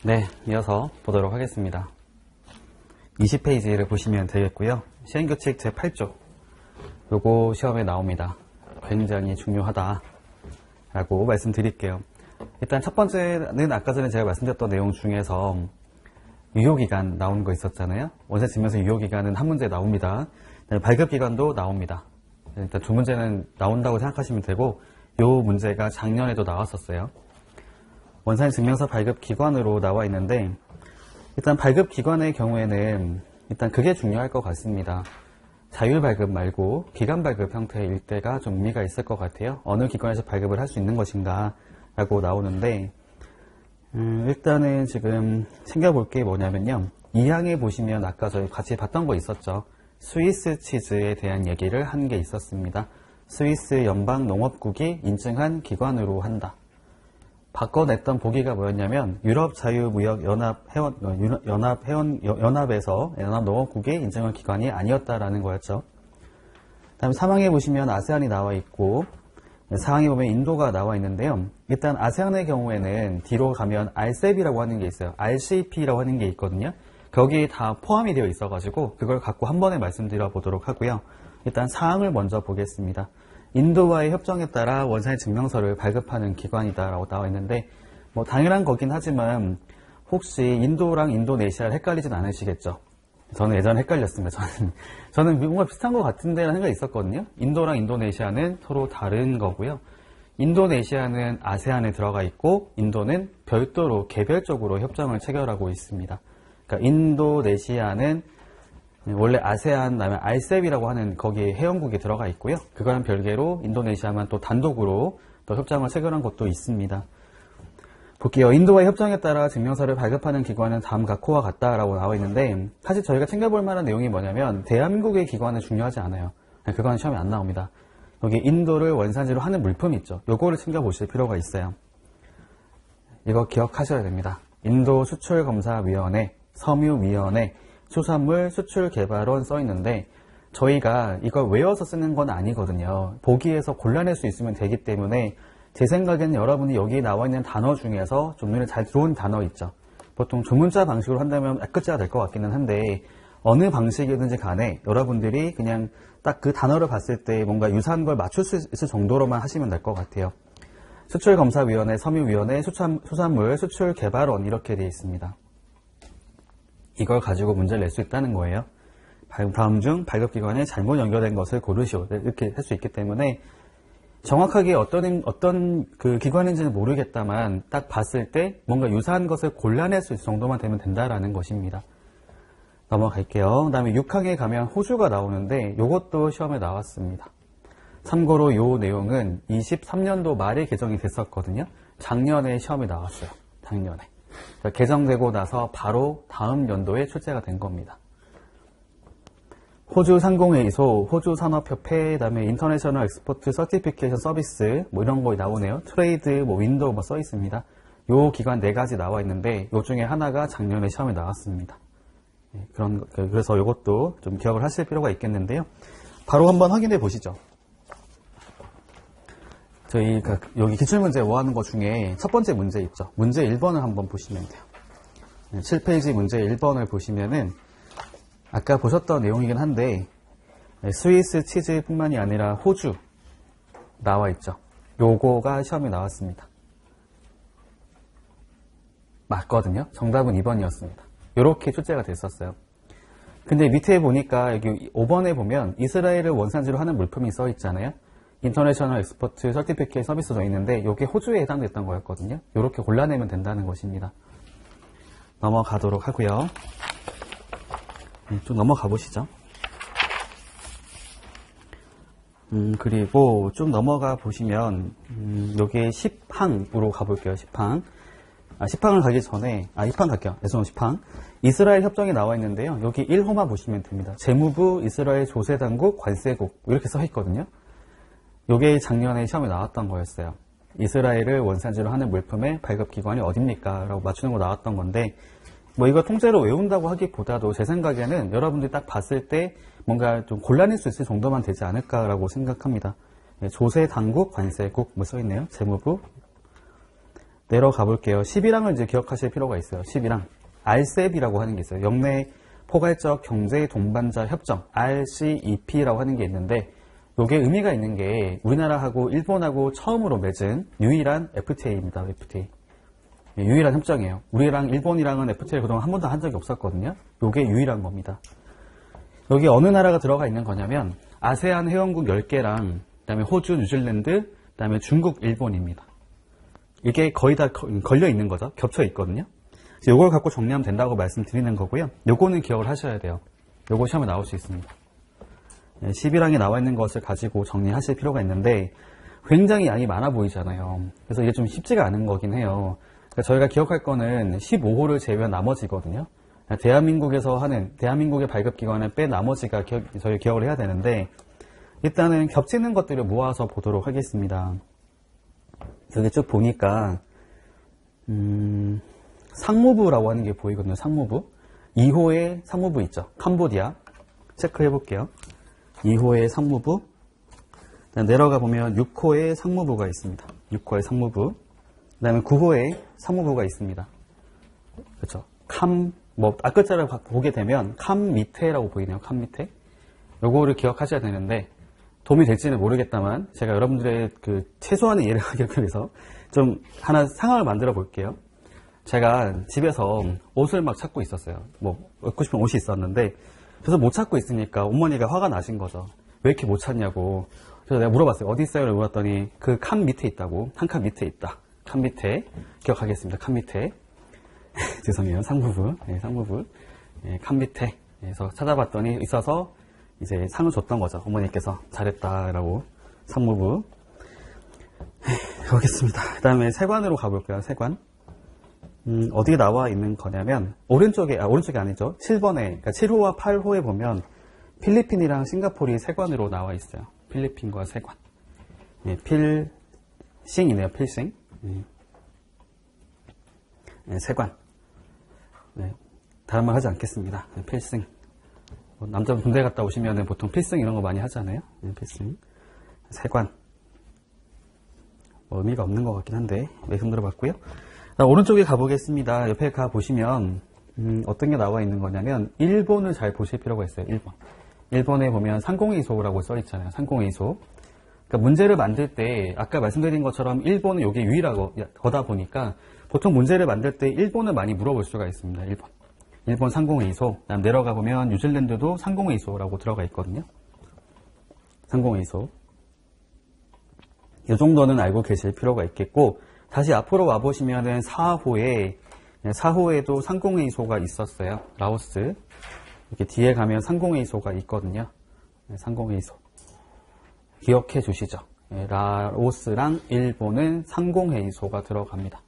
네, 이어서 보도록 하겠습니다. 20페이지를 보시면 되겠고요. 시행규칙 제8조 요거 시험에 나옵니다. 굉장히 중요하다 라고 말씀드릴게요. 일단 첫 번째는 아까 전에 제가 말씀드렸던 내용 중에서 유효기간 나온 거 있었잖아요. 원세 증명서 유효기간은 한 문제 나옵니다. 발급기간도 나옵니다. 일단 두 문제는 나온다고 생각하시면 되고, 요 문제가 작년에도 나왔었어요. 원산 증명서 발급기관으로 나와 있는데, 일단 발급기관의 경우에는 일단 그게 중요할 것 같습니다. 자율 발급 말고 기관 발급 형태일 때가 좀 의미가 있을 것 같아요. 어느 기관에서 발급을 할 수 있는 것인가 라고 나오는데, 일단은 지금 챙겨볼 게 뭐냐면요. 2항에 보시면 아까 저희 같이 봤던 거 있었죠. 스위스 치즈에 대한 얘기를 한 게 있었습니다. 스위스 연방농업국이 인증한 기관으로 한다. 바꿔냈던 보기가 뭐였냐면 유럽자유무역연합에서 연합농업국이 인증한 기관이 아니었다라는 거였죠. 다음 3항에 보시면 아세안이 나와 있고 4항에 보면 인도가 나와 있는데요. 일단 아세안의 경우에는 뒤로 가면 RCEP이라고 하는 게 있어요. RCEP라고 하는 게 있거든요. 거기에 다 포함이 되어 있어가지고 그걸 갖고 한 번에 말씀드려 보도록 하고요. 일단 4항을 먼저 보겠습니다. 인도와의 협정에 따라 원산의 증명서를 발급하는 기관이다라고 나와 있는데, 뭐 당연한 거긴 하지만 혹시 인도랑 인도네시아를 헷갈리진 않으시겠죠? 저는 예전에 헷갈렸습니다. 저는 뭔가 비슷한 것 같은데라는 생각이 있었거든요. 인도랑 인도네시아는 서로 다른 거고요. 인도네시아는 아세안에 들어가 있고 인도는 별도로 개별적으로 협정을 체결하고 있습니다. 그러니까 인도네시아는 원래 아세안, 그다음에 RCEP이라고 하는 거기에 회원국이 들어가 있고요. 그거랑 별개로 인도네시아만 또 단독으로 또 협정을 체결한 것도 있습니다. 볼게요. 인도와의 협정에 따라 증명서를 발급하는 기관은 다음과 코와 같다라고 나와 있는데, 사실 저희가 챙겨볼 만한 내용이 뭐냐면 대한민국의 기관은 중요하지 않아요. 그거는 시험에 안 나옵니다. 여기 인도를 원산지로 하는 물품 있죠. 요거를 챙겨보실 필요가 있어요. 이거 기억하셔야 됩니다. 인도 수출검사위원회, 섬유위원회, 수산물 수출개발원 써 있는데 저희가 이걸 외워서 쓰는 건 아니거든요. 보기에서 골라낼 수 있으면 되기 때문에 제 생각에는 여러분이 여기 나와 있는 단어 중에서 좀 눈에 잘 들어온 단어 있죠. 보통 조문자 방식으로 한다면 끝자가 될 것 같기는 한데 어느 방식이든지 간에 여러분들이 그냥 딱 그 단어를 봤을 때 뭔가 유사한 걸 맞출 수 있을 정도로만 하시면 될 것 같아요. 수출검사위원회, 섬유위원회, 수산물 수출개발원 이렇게 되어 있습니다. 이걸 가지고 문제를 낼 수 있다는 거예요. 다음 중 발급기관에 잘못 연결된 것을 고르시오. 이렇게 할 수 있기 때문에 정확하게 어떤 그 기관인지는 모르겠다만 딱 봤을 때 뭔가 유사한 것을 골라낼 수 있을 정도만 되면 된다라는 것입니다. 넘어갈게요. 그 다음에 6항에 가면 호주가 나오는데 이것도 시험에 나왔습니다. 참고로 이 내용은 23년도 말에 개정이 됐었거든요. 작년에 시험에 나왔어요. 작년에. 개정되고 나서 바로 다음 연도에 출제가 된 겁니다. 호주 상공회의소, 호주 산업협회, 그다음에 인터내셔널 엑스포트 서티피케이션 서비스 뭐 이런 거 나오네요. 트레이드, 뭐 윈도우 뭐 써 있습니다. 요 기관 4가지 나와 있는데 요 중에 하나가 작년에 시험에 나왔습니다. 그래서 이것도 좀 기억을 하실 필요가 있겠는데요. 바로 한번 확인해 보시죠. 저희 여기 기출문제 뭐 하는 것 중에 첫 번째 문제 있죠. 문제 1번을 한번 보시면 돼요. 7페이지 문제 1번을 보시면은 아까 보셨던 내용이긴 한데 스위스 치즈뿐만이 아니라 호주 나와 있죠. 요거가 시험에 나왔습니다. 맞거든요. 정답은 2번이었습니다. 요렇게 출제가 됐었어요. 근데 밑에 보니까 여기 5번에 보면 이스라엘을 원산지로 하는 물품이 써 있잖아요. 인터내셔널 엑스포트 서티피케이션 서비스 써 있는데 이게 호주에 해당됐던 거였거든요. 이렇게 골라내면 된다는 것입니다. 넘어가도록 하고요. 좀 넘어가 보시죠. 그리고 좀 넘어가 보시면 여기 10항으로 가볼게요. 10항. 10항을 가기 전에 10항 갈게요. 10항. 이스라엘 협정이 나와 있는데요. 여기 1호만 보시면 됩니다. 재무부, 이스라엘 조세당국, 관세국 이렇게 써 있거든요. 요게 작년에 시험에 나왔던 거였어요. 이스라엘을 원산지로 하는 물품의 발급기관이 어딥니까? 라고 맞추는 거 나왔던 건데 뭐 이거 통째로 외운다고 하기보다도 제 생각에는 여러분들이 딱 봤을 때 뭔가 좀 곤란할 수 있을 정도만 되지 않을까라고 생각합니다. 조세당국, 관세국 뭐 써있네요. 재무부. 내려가 볼게요. 11항을 이제 기억하실 필요가 있어요. 11항. RCEP이라고 하는 게 있어요. 영내 포괄적 경제 동반자 협정, RCEP라고 하는 게 있는데, 이게 의미가 있는 게 우리나라하고 일본하고 처음으로 맺은 유일한 FTA입니다. FTA. 유일한 협정이에요. 우리랑 일본이랑은 FTA를 그동안 한 번도 한 적이 없었거든요. 이게 유일한 겁니다. 여기 어느 나라가 들어가 있는 거냐면 아세안 회원국 10개랑 그다음에 호주, 뉴질랜드, 그다음에 중국, 일본입니다. 이게 거의 다 걸려 있는 거죠. 겹쳐 있거든요. 이걸 갖고 정리하면 된다고 말씀드리는 거고요. 요거는 기억을 하셔야 돼요. 요거 시험에 나올 수 있습니다. 11항에 나와 있는 것을 가지고 정리하실 필요가 있는데 굉장히 양이 많아 보이잖아요. 그래서 이게 좀 쉽지가 않은 거긴 해요. 그러니까 저희가 기억할 거는 15호를 제외한 나머지거든요. 대한민국에서 하는, 대한민국의 발급기관을 뺀 나머지가 저희 기억을 해야 되는데, 일단은 겹치는 것들을 모아서 보도록 하겠습니다. 여기 쭉 보니까, 상무부라고 하는 게 보이거든요. 상무부. 2호의 상무부 있죠. 캄보디아. 체크해 볼게요. 2호의 상무부. 내려가 보면 6호의 상무부가 있습니다. 6호의 상무부. 그 다음에 9호의 상무부가 있습니다. 그렇죠. 앞글자를 보게 되면 캄 밑에라고 보이네요. 캄 밑에. 요거를 기억하셔야 되는데 도움이 될지는 모르겠다만 제가 여러분들의 그 최소한의 이해를 하기 위해서 좀 하나 상황을 만들어 볼게요. 제가 집에서 옷을 막 찾고 있었어요. 뭐 입고 싶은 옷이 있었는데 그래서 못 찾고 있으니까 어머니가 화가 나신 거죠. 왜 이렇게 못 찾냐고. 그래서 내가 물어봤어요. 어디 있어요? 물어봤더니 그 칸 밑에 있다고. 한 칸 밑에 있다. 칸 밑에. 기억하겠습니다. 칸 밑에. 죄송해요. 상무부. 네, 상무부. 네, 칸 밑에. 그래서 찾아봤더니 있어서 이제 상을 줬던 거죠. 어머니께서 잘했다라고. 상무부. 가보겠습니다. 그 다음에 세관으로 가볼게요. 세관. 어디에 나와 있는 거냐면 오른쪽이 아니죠. 7번에 그러니까 7호와 8호에 보면 필리핀이랑 싱가포르이 세관으로 나와 있어요. 필리핀과 세관. 예, 필싱이네요. 필싱. 예, 세관. 네, 다른 말 하지 않겠습니다. 네, 필싱. 남자분 군대 갔다 오시면 보통 필승 이런 거 많이 하잖아요. 네, 필승. 세관. 의미가 없는 것 같긴 한데 말씀 들어봤고요. 오른쪽에 가보겠습니다. 옆에 가보시면 어떤 게 나와 있는 거냐면 일본을 잘 보실 필요가 있어요. 일본에 보면 상공회의소라고 써있잖아요. 상공회의소. 그러니까 문제를 만들 때 아까 말씀드린 것처럼 일본은 이게 유일하고 거다 보니까 보통 문제를 만들 때 일본을 많이 물어볼 수가 있습니다. 일본 상공회의소. 그다음 내려가 보면 뉴질랜드도 상공회의소라고 들어가 있거든요. 상공회의소. 이 정도는 알고 계실 필요가 있겠고 다시 앞으로 와보시면은 4호에도 상공회의소가 있었어요. 라오스. 이렇게 뒤에 가면 상공회의소가 있거든요. 상공회의소. 기억해 주시죠. 라오스랑 일본은 상공회의소가 들어갑니다.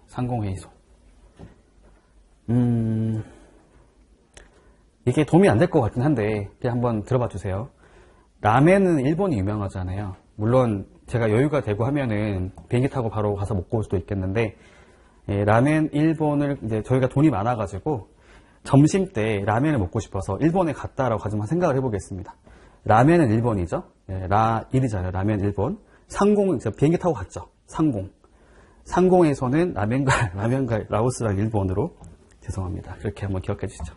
상공회의소. 이게 도움이 안 될 것 같긴 한데 한번 들어봐 주세요. 라멘은 일본이 유명하잖아요. 물론 제가 여유가 되고 하면은 비행기 타고 바로 가서 먹고 올 수도 있겠는데 라멘 일본을 이제 저희가 돈이 많아가지고 점심 때 라멘을 먹고 싶어서 일본에 갔다라고 가지만 생각을 해보겠습니다. 라멘은 일본이죠. 라1이잖아요. 라멘 일본. 상공은 비행기 타고 갔죠. 상공에서는 라멘과 라오스랑 일본으로 죄송합니다. 그렇게 한번 기억해 주시죠.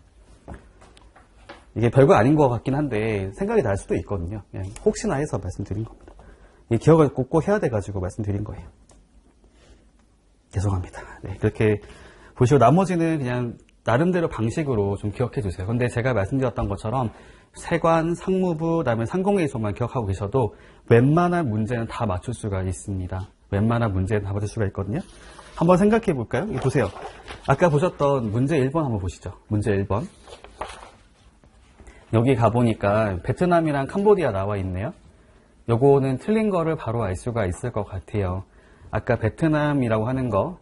이게 별거 아닌 것 같긴 한데 생각이 날 수도 있거든요. 그냥 혹시나 해서 말씀드린 겁니다. 이 기억을 꼭 해야 돼가지고 말씀드린 거예요. 죄송합니다. 네, 그렇게 보시고 나머지는 그냥 나름대로 방식으로 좀 기억해 주세요. 근데 제가 말씀드렸던 것처럼 세관, 상무부, 그다음에 상공회의소만 기억하고 계셔도 웬만한 문제는 다 맞출 수가 있습니다. 웬만한 문제는 다 맞출 수가 있거든요. 한번 생각해 볼까요? 이거 보세요. 아까 보셨던 문제 1번 한번 보시죠. 문제 1번. 여기 가보니까 베트남이랑 캄보디아 나와 있네요. 요거는 틀린 거를 바로 알 수가 있을 것 같아요. 아까 베트남이라고 하는 거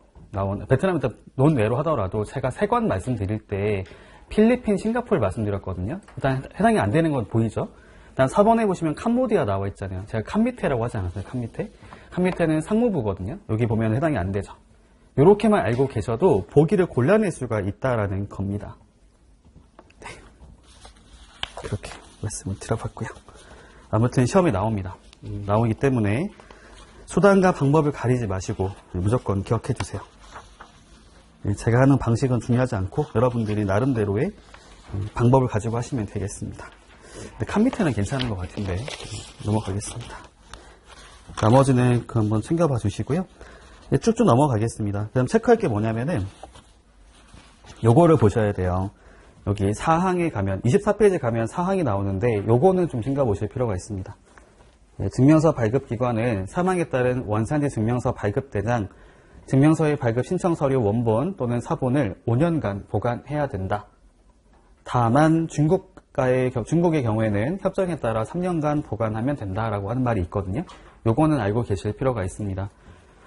베트남은 논외로 하더라도 제가 세관 말씀드릴 때 필리핀, 싱가포르 말씀드렸거든요. 일단 해당이 안 되는 건 보이죠? 일단 4번에 보시면 캄보디아 나와 있잖아요. 제가 캄밑에라고 하지 않았어요. 캄밑에. 캄밑에는 상무부거든요. 여기 보면 해당이 안 되죠. 이렇게만 알고 계셔도 보기를 골라낼 수가 있다라는 겁니다. 네. 그렇게 말씀을 드려봤고요. 아무튼 시험이 나옵니다. 나오기 때문에 수단과 방법을 가리지 마시고 무조건 기억해 주세요. 제가 하는 방식은 중요하지 않고 여러분들이 나름대로의 방법을 가지고 하시면 되겠습니다. 칸 밑에는 괜찮은 것 같은데 넘어가겠습니다. 나머지는 그 한번 챙겨봐 주시고요. 쭉쭉 넘어가겠습니다. 그럼 체크할 게 뭐냐면은 요거를 보셔야 돼요. 여기 사항에 가면 24페이지 가면 사항이 나오는데 요거는 좀 챙겨보실 필요가 있습니다. 증명서 발급기관은 사망에 따른 원산지 증명서 발급대장 증명서의 발급 신청 서류 원본 또는 사본을 5년간 보관해야 된다. 다만 중국의 경우에는 협정에 따라 3년간 보관하면 된다라고 하는 말이 있거든요. 요거는 알고 계실 필요가 있습니다.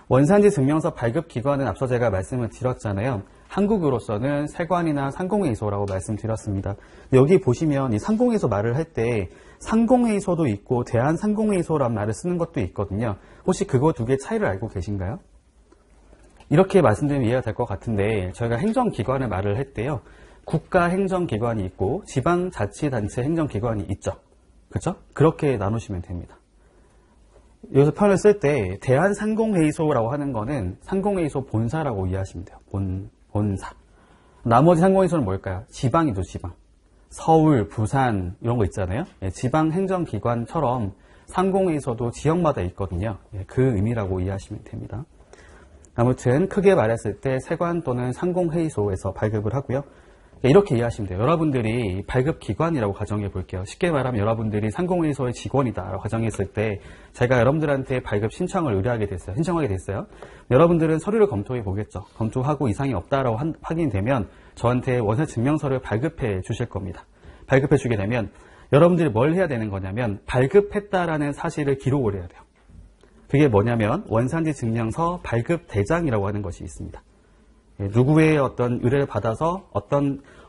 원산지 증명서 발급기관은 앞서 제가 말씀을 드렸잖아요. 한국으로서는 세관이나 상공회의소라고 말씀드렸습니다. 여기 보시면 이 상공회의소 말을 할 때 상공회의소도 있고 대한상공회의소라는 말을 쓰는 것도 있거든요. 혹시 그거 두 개 차이를 알고 계신가요? 이렇게 말씀드리면 이해가 될 것 같은데 저희가 행정기관을 말을 할 때요. 국가행정기관이 있고 지방자치단체 행정기관이 있죠. 그렇죠? 그렇게 나누시면 됩니다. 여기서 표현을 쓸 때 대한상공회의소라고 하는 거는 상공회의소 본사라고 이해하시면 돼요. 본사. 나머지 상공회의소는 뭘까요? 지방이죠, 지방. 서울, 부산 이런 거 있잖아요. 지방행정기관처럼 상공회의소도 지역마다 있거든요. 그 의미라고 이해하시면 됩니다. 아무튼 크게 말했을 때 세관 또는 상공회의소에서 발급을 하고요. 이렇게 이해하시면 돼요. 여러분들이 발급기관이라고 가정해 볼게요. 쉽게 말하면 여러분들이 상공회의소의 직원이다 라고 가정했을 때 제가 여러분들한테 발급 신청을 의뢰하게 됐어요. 신청하게 됐어요. 여러분들은 서류를 검토해 보겠죠. 검토하고 이상이 없다라고 확인되면 저한테 원산지 증명서를 발급해 주실 겁니다. 발급해 주게 되면 여러분들이 뭘 해야 되는 거냐면 발급했다라는 사실을 기록을 해야 돼요. 그게 뭐냐면 원산지 증명서 발급 대장이라고 하는 것이 있습니다. 누구의 어떤 의뢰를 받아서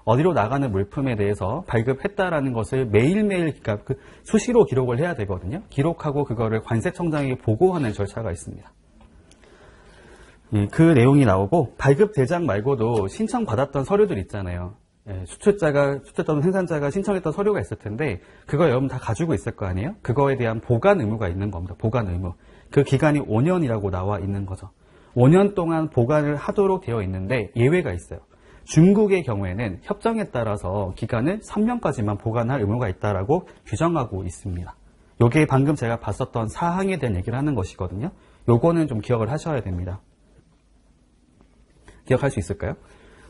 어디로 나가는 물품에 대해서 발급했다라는 것을 매일매일 그러니까 수시로 기록을 해야 되거든요. 기록하고 그거를 관세청장에게 보고하는 절차가 있습니다. 그 내용이 나오고 발급 대장 말고도 신청받았던 서류들 있잖아요. 수출자 또는 생산자가 신청했던 서류가 있을 텐데 그걸 여러분 다 가지고 있을 거 아니에요? 그거에 대한 보관 의무가 있는 겁니다. 보관 의무. 그 기간이 5년이라고 나와 있는 거죠. 5년 동안 보관을 하도록 되어 있는데 예외가 있어요. 중국의 경우에는 협정에 따라서 기간을 3년까지만 보관할 의무가 있다라고 규정하고 있습니다. 이게 방금 제가 봤었던 사항에 대한 얘기를 하는 것이거든요. 요거는 좀 기억을 하셔야 됩니다. 기억할 수 있을까요?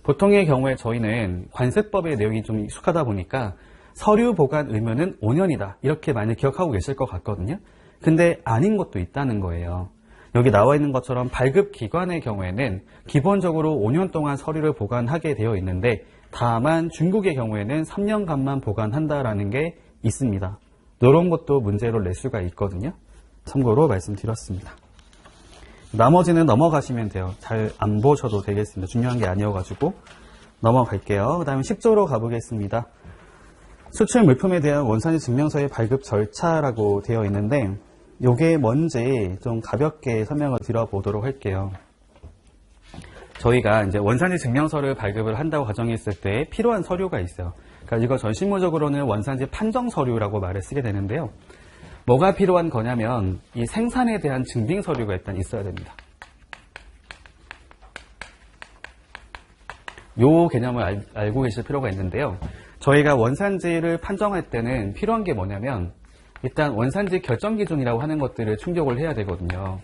보통의 경우에 저희는 관세법의 내용이 좀 익숙하다 보니까 서류 보관 의무는 5년이다. 이렇게 많이 기억하고 계실 것 같거든요. 근데 아닌 것도 있다는 거예요. 여기 나와 있는 것처럼 발급기관의 경우에는 기본적으로 5년 동안 서류를 보관하게 되어 있는데 다만 중국의 경우에는 3년간만 보관한다라는 게 있습니다. 이런 것도 문제로 낼 수가 있거든요. 참고로 말씀드렸습니다. 나머지는 넘어가시면 돼요. 잘 안 보셔도 되겠습니다. 중요한 게 아니어가지고 넘어갈게요. 그 다음에 10조로 가보겠습니다. 수출 물품에 대한 원산지 증명서의 발급 절차라고 되어 있는데 요게 뭔지 좀 가볍게 설명을 드려보도록 할게요. 저희가 이제 원산지 증명서를 발급을 한다고 가정했을 때 필요한 서류가 있어요. 그러니까 이거 전 실무적으로는 원산지 판정 서류라고 말을 쓰게 되는데요. 뭐가 필요한 거냐면 이 생산에 대한 증빙 서류가 일단 있어야 됩니다. 요 개념을 알고 계실 필요가 있는데요. 저희가 원산지를 판정할 때는 필요한 게 뭐냐면 일단 원산지 결정 기준이라고 하는 것들을 충족을 해야 되거든요.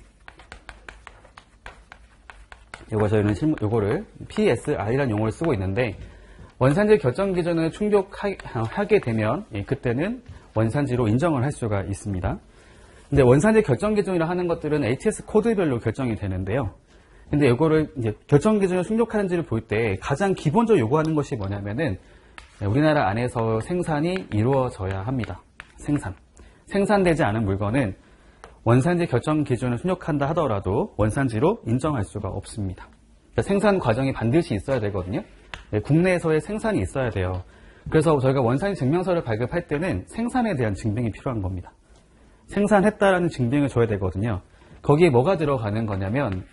요거를 PSR이라는 용어를 쓰고 있는데 원산지 결정 기준을 충족하게 되면 그때는 원산지로 인정을 할 수가 있습니다. 근데 원산지 결정 기준이라 하는 것들은 ATS 코드별로 결정이 되는데요. 근데 이거를 이제 결정 기준을 충족하는지를 볼 때 가장 기본적으로 요구하는 것이 뭐냐면은 우리나라 안에서 생산이 이루어져야 합니다. 생산되지 않은 물건은 원산지 결정 기준을 충족한다 하더라도 원산지로 인정할 수가 없습니다. 그러니까 생산 과정이 반드시 있어야 되거든요. 국내에서의 생산이 있어야 돼요. 그래서 저희가 원산지 증명서를 발급할 때는 생산에 대한 증빙이 필요한 겁니다. 생산했다라는 증빙을 줘야 되거든요. 거기에 뭐가 들어가는 거냐면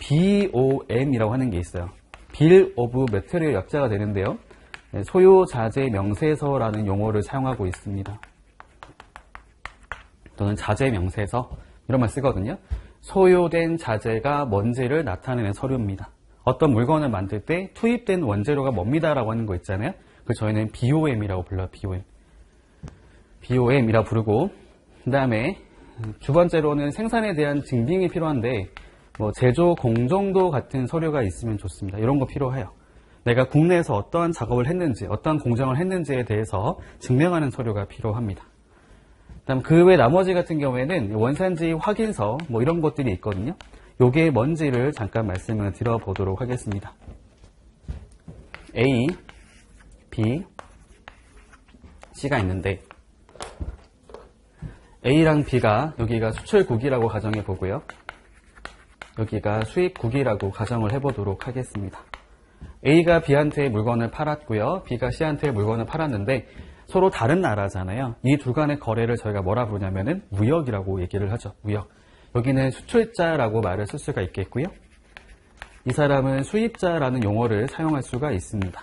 BOM이라고 하는 게 있어요. Bill of Material 약자가 되는데요. 소요자재 명세서라는 용어를 사용하고 있습니다. 또는 자재 명세서 이런 말 쓰거든요. 소요된 자재가 뭔지를 나타내는 서류입니다. 어떤 물건을 만들 때 투입된 원재료가 뭡니다라고 하는 거 있잖아요. 그 저희는 BOM이라고 불러요. BOM이라고 부르고, 그 다음에 두 번째로는 생산에 대한 증빙이 필요한데 뭐 제조 공정도 같은 서류가 있으면 좋습니다. 이런 거 필요해요. 내가 국내에서 어떠한 작업을 했는지, 어떠한 공정을 했는지에 대해서 증명하는 서류가 필요합니다. 그다음 그 외 나머지 같은 경우에는 원산지 확인서 뭐 이런 것들이 있거든요. 요게 뭔지를 잠깐 말씀을 드려보도록 하겠습니다. A, B, C가 있는데 A랑 B가 여기가 수출국이라고 가정해 보고요. 여기가 수입국이라고 가정을 해보도록 하겠습니다. A가 B한테 물건을 팔았고요. B가 C한테 물건을 팔았는데 서로 다른 나라잖아요. 이 둘 간의 거래를 저희가 뭐라 부르냐면은 무역이라고 얘기를 하죠. 무역. 여기는 수출자라고 말을 쓸 수가 있겠고요. 이 사람은 수입자라는 용어를 사용할 수가 있습니다.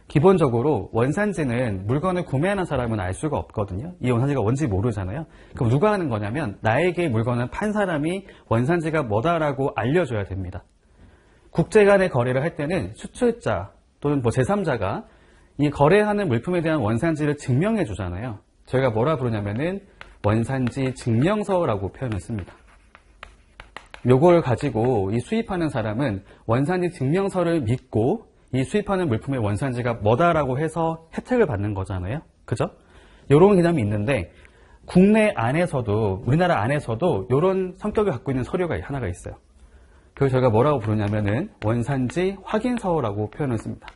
기본적으로 원산지는 물건을 구매하는 사람은 알 수가 없거든요. 이 원산지가 뭔지 모르잖아요. 그럼 누가 하는 거냐면 나에게 물건을 판 사람이 원산지가 뭐다라고 알려줘야 됩니다. 국제 간의 거래를 할 때는 수출자 또는 뭐 제3자가 이 거래하는 물품에 대한 원산지를 증명해 주잖아요. 저희가 뭐라 부르냐면은 원산지 증명서라고 표현을 씁니다. 요걸 가지고 이 수입하는 사람은 원산지 증명서를 믿고 이 수입하는 물품의 원산지가 뭐다라고 해서 혜택을 받는 거잖아요. 그죠? 요런 개념이 있는데 국내 안에서도 우리나라 안에서도 요런 성격을 갖고 있는 서류가 하나가 있어요. 그걸 저희가 뭐라고 부르냐면은 원산지 확인서라고 표현을 씁니다.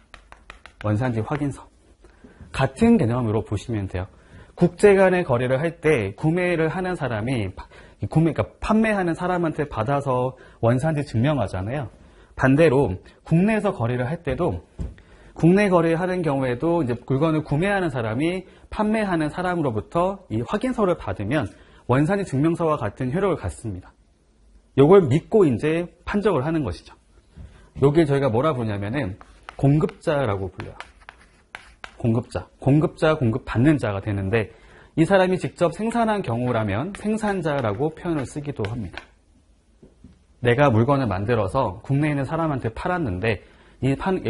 원산지 확인서. 같은 개념으로 보시면 돼요. 국제 간의 거래를 할 때 구매를 하는 사람이 그러니까 판매하는 사람한테 받아서 원산지 증명하잖아요. 반대로 국내에서 거래를 할 때도 국내 거래하는 경우에도 이제 물건을 구매하는 사람이 판매하는 사람으로부터 이 확인서를 받으면 원산지 증명서와 같은 효력을 갖습니다. 요걸 믿고 이제 판정을 하는 것이죠. 요게 저희가 뭐라 부르냐면은 공급자라고 불려요. 공급자, 공급받는 자가 되는데 이 사람이 직접 생산한 경우라면 생산자라고 표현을 쓰기도 합니다. 내가 물건을 만들어서 국내에 있는 사람한테 팔았는데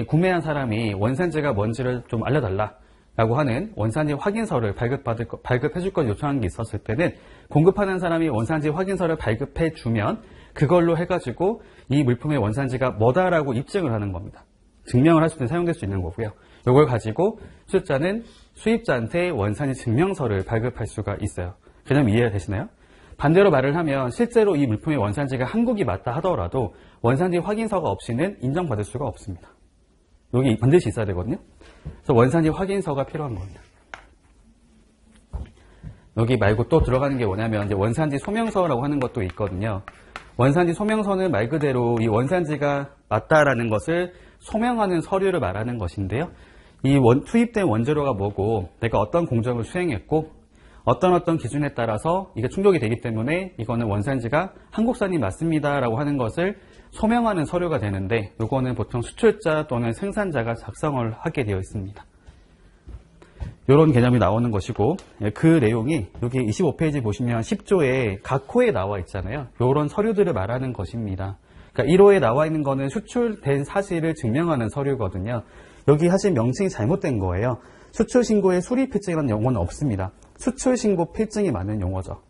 구매한 사람이 원산지가 뭔지를 좀 알려달라라고 하는 원산지 확인서를 발급해 줄 것 요청한 게 있었을 때는 공급하는 사람이 원산지 확인서를 발급해 주면 그걸로 해가지고 이 물품의 원산지가 뭐다라고 입증을 하는 겁니다. 증명을 할 수 있는 사용될 수 있는 거고요. 이걸 가지고 수입자는 수입자한테 원산지 증명서를 발급할 수가 있어요. 개념 이해가 되시나요? 반대로 말을 하면 실제로 이 물품의 원산지가 한국이 맞다 하더라도 원산지 확인서가 없이는 인정받을 수가 없습니다. 여기 반드시 있어야 되거든요. 그래서 원산지 확인서가 필요한 겁니다. 여기 말고 또 들어가는 게 뭐냐면 이제 원산지 소명서라고 하는 것도 있거든요. 원산지 소명서는 말 그대로 이 원산지가 맞다라는 것을 소명하는 서류를 말하는 것인데요. 이 투입된 원재료가 뭐고 내가 어떤 공정을 수행했고 어떤 기준에 따라서 이게 충족이 되기 때문에 이거는 원산지가 한국산이 맞습니다라고 하는 것을 소명하는 서류가 되는데 이거는 보통 수출자 또는 생산자가 작성을 하게 되어 있습니다. 이런 개념이 나오는 것이고 그 내용이 여기 25페이지 보시면 10조에 각 호에 나와 있잖아요. 이런 서류들을 말하는 것입니다. 그러니까 1호에 나와 있는 거는 수출된 사실을 증명하는 서류거든요. 여기 사실 명칭이 잘못된 거예요. 수출신고에 수리필증이라는 용어는 없습니다. 수출신고 필증이 맞는 용어죠.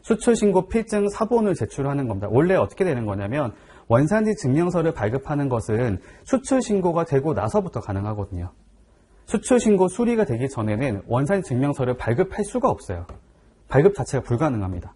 수출신고 필증 사본을 제출하는 겁니다. 원래 어떻게 되는 거냐면 원산지 증명서를 발급하는 것은 수출신고가 되고 나서부터 가능하거든요. 수출신고 수리가 되기 전에는 원산지 증명서를 발급할 수가 없어요. 발급 자체가 불가능합니다.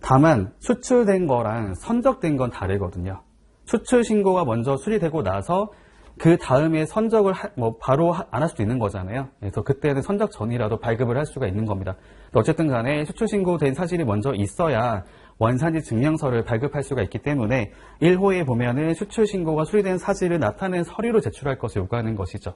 다만 수출된 거랑 선적된 건 다르거든요. 수출신고가 먼저 수리되고 나서 그 다음에 선적을 바로 안 할 수도 있는 거잖아요. 그래서 그때는 선적 전이라도 발급을 할 수가 있는 겁니다. 어쨌든 간에 수출신고된 사실이 먼저 있어야 원산지 증명서를 발급할 수가 있기 때문에 1호에 보면은 수출신고가 수리된 사실을 나타낸 서류로 제출할 것을 요구하는 것이죠.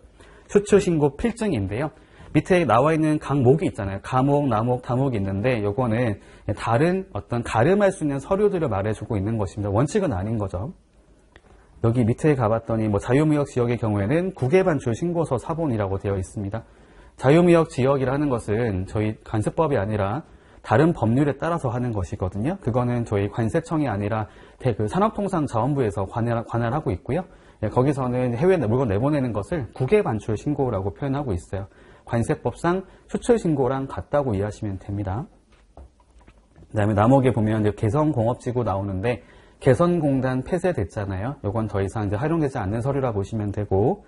수출신고 필증인데요. 밑에 나와 있는 각목이 있잖아요. 가목, 나목, 다목이 있는데 요거는 다른 어떤 가름할 수 있는 서류들을 말해주고 있는 것입니다. 원칙은 아닌 거죠. 여기 밑에 가봤더니 자유무역 지역의 경우에는 국외반출 신고서 사본이라고 되어 있습니다. 자유무역 지역이라는 것은 저희 관습법이 아니라 다른 법률에 따라서 하는 것이거든요. 그거는 저희 관세청이 아니라 그 산업통상자원부에서 관할하고 있고요. 거기서는 해외 물건 내보내는 것을 국외 반출 신고라고 표현하고 있어요. 관세법상 수출 신고랑 같다고 이해하시면 됩니다. 그 다음에 남옥에 보면 이제 개성공업지구 나오는데 개성공단 폐쇄됐잖아요. 요건 더 이상 이제 활용되지 않는 서류라 보시면 되고,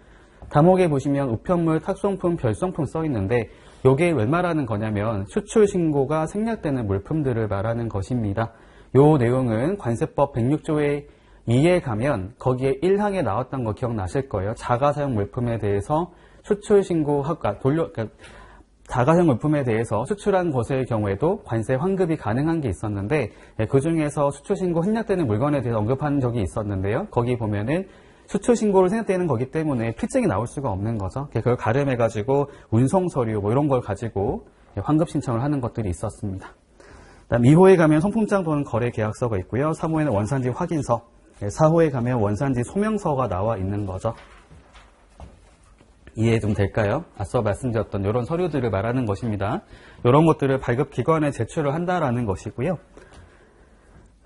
다목에 보시면 우편물, 탁송품, 별송품 써 있는데 요게 왜 말하는 거냐면 수출 신고가 생략되는 물품들을 말하는 것입니다. 요 내용은 관세법 106조의 2에 가면 거기에 1항에 나왔던 거 기억나실 거예요. 자가사용 물품에 대해서 수출 신고하가 자가사용 물품에 대해서 수출한 것의 경우에도 관세 환급이 가능한 게 있었는데, 그 중에서 수출 신고 생략되는 물건에 대해서 언급한 적이 있었는데요. 거기 보면은 수출 신고를 생략되는 거기 때문에 필증이 나올 수가 없는 거죠. 그걸 가름해가지고 운송 서류 뭐 이런 걸 가지고 환급 신청을 하는 것들이 있었습니다. 그다음 2호에 가면 성품장 또는 거래 계약서가 있고요. 3호에는 원산지 확인서, 4호에 가면 원산지 소명서가 나와 있는 거죠. 이해 좀 될까요? 앞서 말씀드렸던 이런 서류들을 말하는 것입니다. 이런 것들을 발급기관에 제출을 한다라는 것이고요.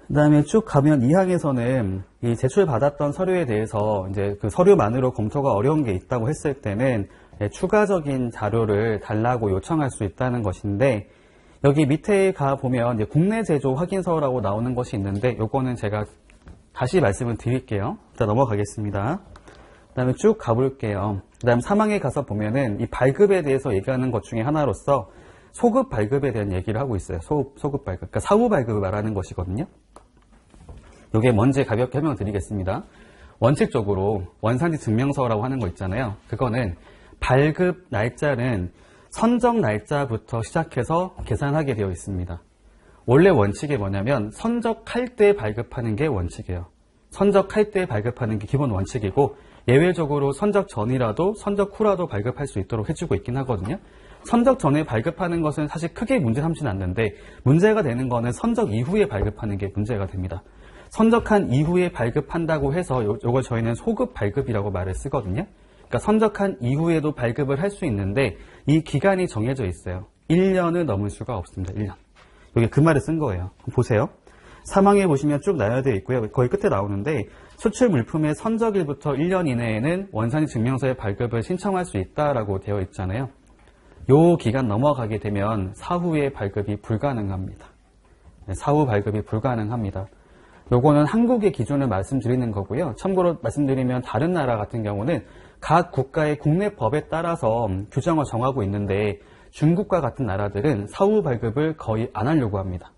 그 다음에 쭉 가면 2항에서는 이 제출받았던 서류에 대해서 이제 그 서류만으로 검토가 어려운 게 있다고 했을 때는 추가적인 자료를 달라고 요청할 수 있다는 것인데, 여기 밑에 가 보면 이제 국내 제조 확인서라고 나오는 것이 있는데 요거는 제가 다시 말씀을 드릴게요. 일단 넘어가겠습니다. 그 다음에 쭉 가볼게요. 그 다음 3항에 가서 보면은 이 발급에 대해서 얘기하는 것 중에 하나로서 소급 발급에 대한 얘기를 하고 있어요. 소급 발급. 그러니까 사후 발급을 말하는 것이거든요. 이게 뭔지 가볍게 설명드리겠습니다. 원칙적으로 원산지 증명서라고 하는 거 있잖아요. 그거는 발급 날짜는 선적 날짜부터 시작해서 계산하게 되어 있습니다. 원래 원칙이 뭐냐면 선적할 때 발급하는 게 원칙이에요. 선적할 때 발급하는 게 기본 원칙이고, 예외적으로 선적 전이라도 선적 후라도 발급할 수 있도록 해주고 있긴 하거든요. 선적 전에 발급하는 것은 사실 크게 문제 삼지는 않는데, 문제가 되는 거는 선적 이후에 발급하는 게 문제가 됩니다. 선적한 이후에 발급한다고 해서 요걸 저희는 소급 발급이라고 말을 쓰거든요. 그러니까 선적한 이후에도 발급을 할 수 있는데 이 기간이 정해져 있어요. 1년을 넘을 수가 없습니다. 1년. 여기 그 말을 쓴 거예요. 보세요. 3항에 보시면 쭉 나열되어 있고요. 거의 끝에 나오는데 수출 물품의 선적일부터 1년 이내에는 원산지 증명서의 발급을 신청할 수 있다라고 되어 있잖아요. 요 기간 넘어가게 되면 사후의 발급이 불가능합니다. 사후 발급이 불가능합니다. 요거는 한국의 기준을 말씀드리는 거고요. 참고로 말씀드리면 다른 나라 같은 경우는 각 국가의 국내 법에 따라서 규정을 정하고 있는데, 중국과 같은 나라들은 사후 발급을 거의 안 하려고 합니다.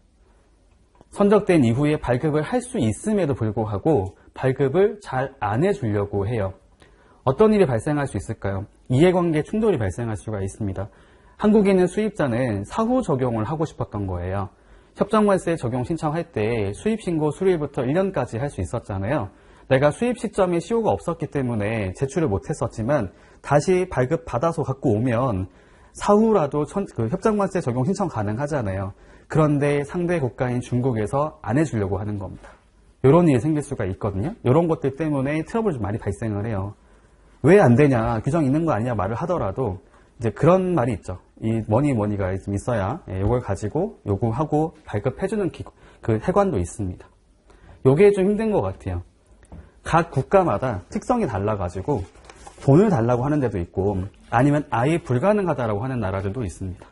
선적된 이후에 발급을 할 수 있음에도 불구하고 발급을 잘 안 해주려고 해요. 어떤 일이 발생할 수 있을까요? 이해관계 충돌이 발생할 수가 있습니다. 한국에 있는 수입자는 사후 적용을 하고 싶었던 거예요. 협정관세 적용 신청할 때 수입신고 수리일부터 1년까지 할 수 있었잖아요. 내가 수입 시점에 시효가 없었기 때문에 제출을 못했었지만 다시 발급 받아서 갖고 오면 사후라도 협정관세 적용 신청 가능하잖아요. 그런데 상대 국가인 중국에서 안 해주려고 하는 겁니다. 이런 일이 생길 수가 있거든요. 이런 것들 때문에 트러블이 좀 많이 발생을 해요. 왜 안 되냐, 규정 있는 거 아니냐 말을 하더라도 이제 그런 말이 있죠. 이 뭐니가 좀 있어야 이걸 가지고 요구하고 발급해주는 그 해관도 있습니다. 요게 좀 힘든 것 같아요. 각 국가마다 특성이 달라가지고 돈을 달라고 하는 데도 있고 아니면 아예 불가능하다라고 하는 나라들도 있습니다.